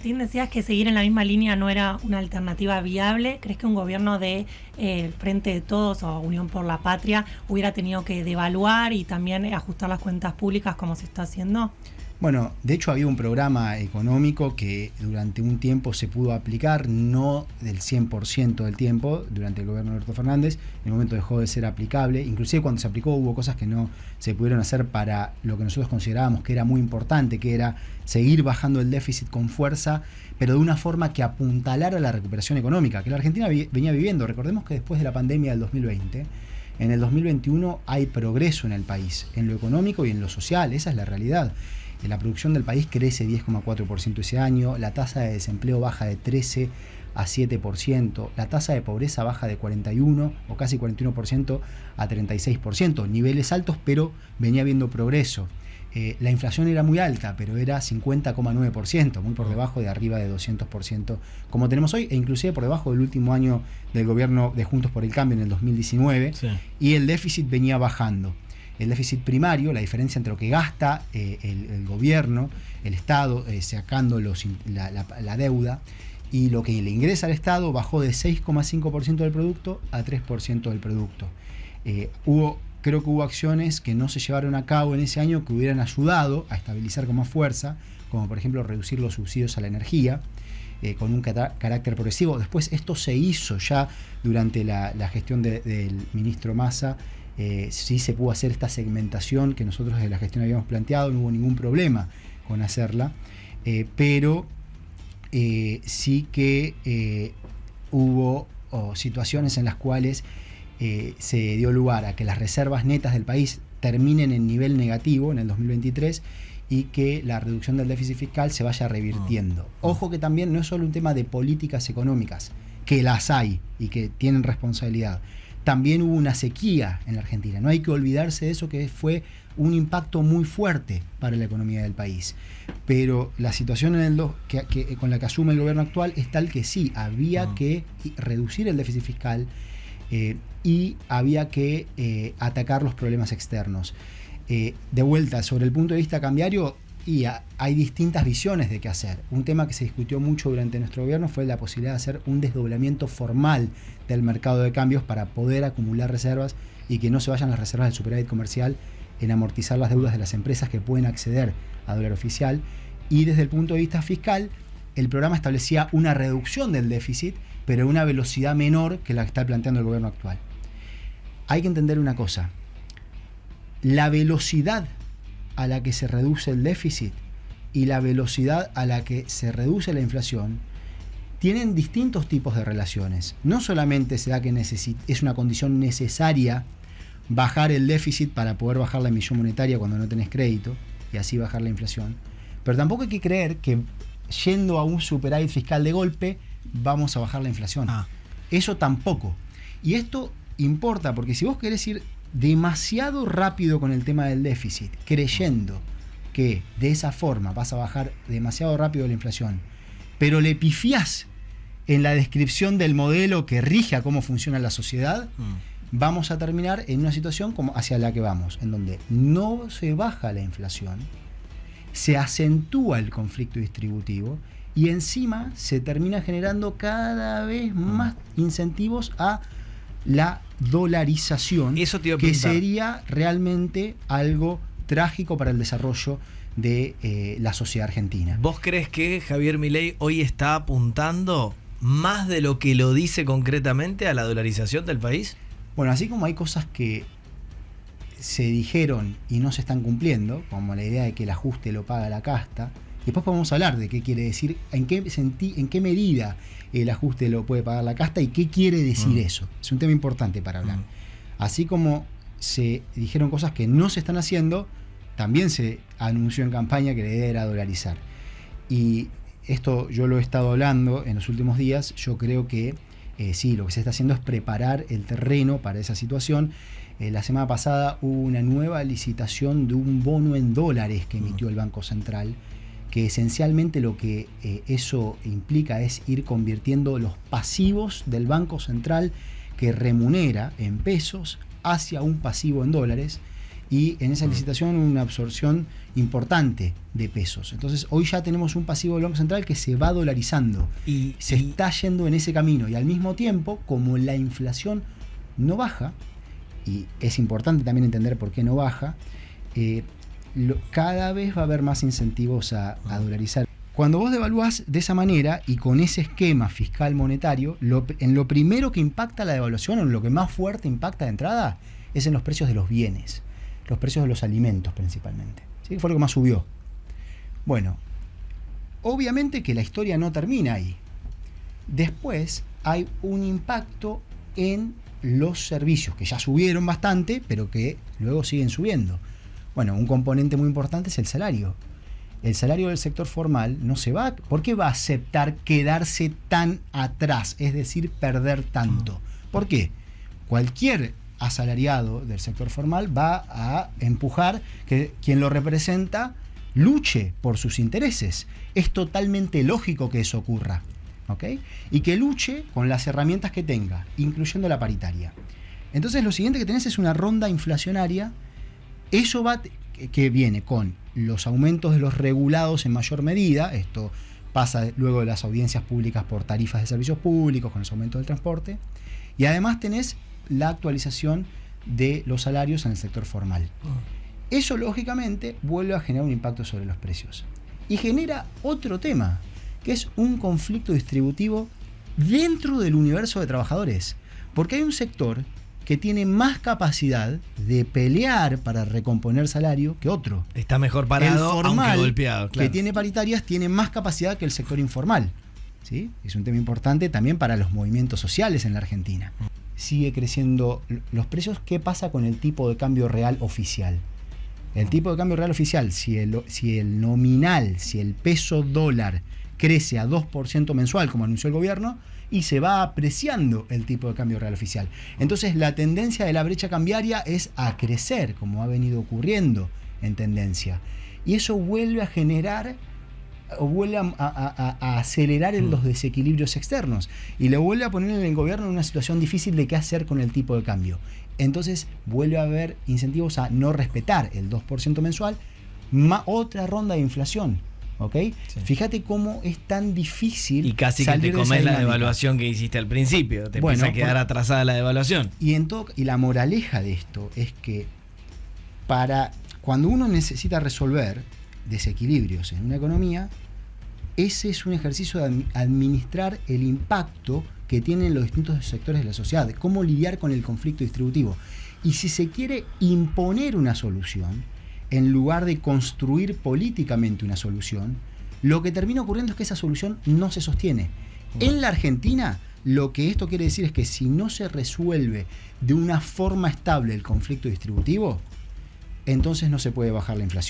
Martín, decías que seguir en la misma línea no era una alternativa viable. ¿Crees que un gobierno de Frente de Todos o Unión por la Patria hubiera tenido que devaluar y también ajustar las cuentas públicas como se está haciendo? Bueno, de hecho había un programa económico que durante un tiempo se pudo aplicar, no del 100% del tiempo, durante el gobierno de Alberto Fernández. En el momento dejó de ser aplicable. Inclusive cuando se aplicó hubo cosas que no se pudieron hacer para lo que nosotros considerábamos que era muy importante, que era seguir bajando el déficit con fuerza, pero de una forma que apuntalara la recuperación económica, que la Argentina venía viviendo. Recordemos que después de la pandemia del 2020, en el 2021 hay progreso en el país, en lo económico y en lo social, esa es la realidad. La producción del país crece 10,4% ese año, la tasa de desempleo baja de 13 a 7%, la tasa de pobreza baja de 41 o casi 41% a 36%, niveles altos, pero venía habiendo progreso. La inflación era muy alta, pero era 50,9%, muy por debajo de arriba de 200% como tenemos hoy, e inclusive por debajo del último año del gobierno de Juntos por el Cambio en el 2019, sí. Y el déficit venía bajando. El déficit primario, la diferencia entre lo que gasta el gobierno, el Estado, sacando la deuda, y lo que le ingresa al Estado, bajó de 6,5% del producto a 3% del producto. Creo que hubo acciones que no se llevaron a cabo en ese año que hubieran ayudado a estabilizar con más fuerza, como por ejemplo reducir los subsidios a la energía, con un carácter progresivo. Después esto se hizo ya durante la gestión del ministro Massa. Sí se pudo hacer esta segmentación que nosotros desde la gestión habíamos planteado, no hubo ningún problema con hacerla, pero sí que hubo situaciones en las cuales se dio lugar a que las reservas netas del país terminen en nivel negativo en el 2023 y que la reducción del déficit fiscal se vaya revirtiendo. Ojo que también no es solo un tema de políticas económicas, que las hay y que tienen responsabilidad. También hubo una sequía en la Argentina. No hay que olvidarse de eso, que fue un impacto muy fuerte para la economía del país. Pero la situación con la que asume el gobierno actual es tal que sí, había que reducir el déficit fiscal y había que atacar los problemas externos. De vuelta, sobre el punto de vista cambiario, hay distintas visiones de qué hacer. Un tema que se discutió mucho durante nuestro gobierno fue la posibilidad de hacer un desdoblamiento formal del mercado de cambios para poder acumular reservas y que no se vayan las reservas del superávit comercial en amortizar las deudas de las empresas que pueden acceder a dólar oficial. Y desde el punto de vista fiscal, el programa establecía una reducción del déficit, pero a una velocidad menor que la que está planteando el gobierno actual. Hay que entender una cosa: la velocidad a la que se reduce el déficit y la velocidad a la que se reduce la inflación tienen distintos tipos de relaciones. No solamente se da que es una condición necesaria bajar el déficit para poder bajar la emisión monetaria cuando no tenés crédito y así bajar la inflación, pero tampoco hay que creer que yendo a un superávit fiscal de golpe vamos a bajar la inflación. Eso tampoco. Y esto importa porque si vos querés ir demasiado rápido con el tema del déficit, creyendo que de esa forma vas a bajar demasiado rápido la inflación, pero le pifiás en la descripción del modelo que rige a cómo funciona la sociedad, vamos a terminar en una situación como hacia la que vamos, en donde no se baja la inflación, se acentúa el conflicto distributivo y encima se termina generando cada vez más incentivos a la dolarización, que sería realmente algo trágico para el desarrollo de la sociedad argentina. ¿Vos crees que Javier Milei hoy está apuntando más de lo que lo dice concretamente a la dolarización del país? Bueno, así como hay cosas que se dijeron y no se están cumpliendo, como la idea de que el ajuste lo paga la casta, después podemos hablar de qué quiere decir, en qué medida el ajuste lo puede pagar la casta y qué quiere decir eso. Es un tema importante para hablar. Así como se dijeron cosas que no se están haciendo, también se anunció en campaña que la idea era dolarizar. Y esto yo lo he estado hablando en los últimos días. Yo creo que sí, lo que se está haciendo es preparar el terreno para esa situación. La semana pasada hubo una nueva licitación de un bono en dólares que emitió el Banco Central, que esencialmente lo que eso implica es ir convirtiendo los pasivos del Banco Central que remunera en pesos hacia un pasivo en dólares, y en esa licitación una absorción importante de pesos. Entonces hoy ya tenemos un pasivo del Banco Central que se va dolarizando y se está yendo en ese camino, y al mismo tiempo, como la inflación no baja, y es importante también entender por qué no baja, cada vez va a haber más incentivos a dolarizar. Cuando vos devaluás de esa manera y con ese esquema fiscal monetario, en lo primero que impacta la devaluación, o en lo que más fuerte impacta de entrada, es en los precios de los bienes, los precios de los alimentos principalmente. ¿Sí? Fue lo que más subió. Bueno, obviamente que la historia no termina ahí. Después hay un impacto en los servicios, que ya subieron bastante, pero que luego siguen subiendo. Bueno, un componente muy importante es el salario. El salario del sector formal no se va. ¿Por qué va a aceptar quedarse tan atrás? Es decir, perder tanto. ¿Por qué? Cualquier asalariado del sector formal va a empujar que quien lo representa luche por sus intereses. Es totalmente lógico que eso ocurra, ¿ok? Y que luche con las herramientas que tenga, incluyendo la paritaria. Entonces lo siguiente que tenés es una ronda inflacionaria. Eso que viene con los aumentos de los regulados en mayor medida. Esto pasa luego de las audiencias públicas por tarifas de servicios públicos, con los aumentos del transporte. Y además tenés la actualización de los salarios en el sector formal. Eso, lógicamente, vuelve a generar un impacto sobre los precios. Y genera otro tema, que es un conflicto distributivo dentro del universo de trabajadores. Porque hay un sector que tiene más capacidad de pelear para recomponer salario que otro. Está mejor parado, el formal, aunque golpeado. Claro. Que tiene paritarias, tiene más capacidad que el sector informal. ¿Sí? Es un tema importante también para los movimientos sociales en la Argentina. Sigue creciendo los precios. ¿Qué pasa con el tipo de cambio real oficial? El tipo de cambio real oficial, si el nominal, si el peso dólar crece a 2% mensual, como anunció el gobierno, y se va apreciando el tipo de cambio real oficial. Entonces la tendencia de la brecha cambiaria es a crecer, como ha venido ocurriendo en tendencia. Y eso vuelve a generar, o vuelve a acelerar en los desequilibrios externos, y le vuelve a poner en el gobierno en una situación difícil de qué hacer con el tipo de cambio. Entonces vuelve a haber incentivos a no respetar el 2% mensual, otra ronda de inflación. ¿Okay? Sí. Fíjate cómo es tan difícil. Y casi que te comes la devaluación que hiciste al principio. Te empieza a quedar atrasada la devaluación. Y la moraleja de esto es que cuando uno necesita resolver desequilibrios en una economía, ese es un ejercicio de administrar el impacto que tienen los distintos sectores de la sociedad, de cómo lidiar con el conflicto distributivo. Y si se quiere imponer una solución, en lugar de construir políticamente una solución, lo que termina ocurriendo es que esa solución no se sostiene. En la Argentina, lo que esto quiere decir es que si no se resuelve de una forma estable el conflicto distributivo, entonces no se puede bajar la inflación.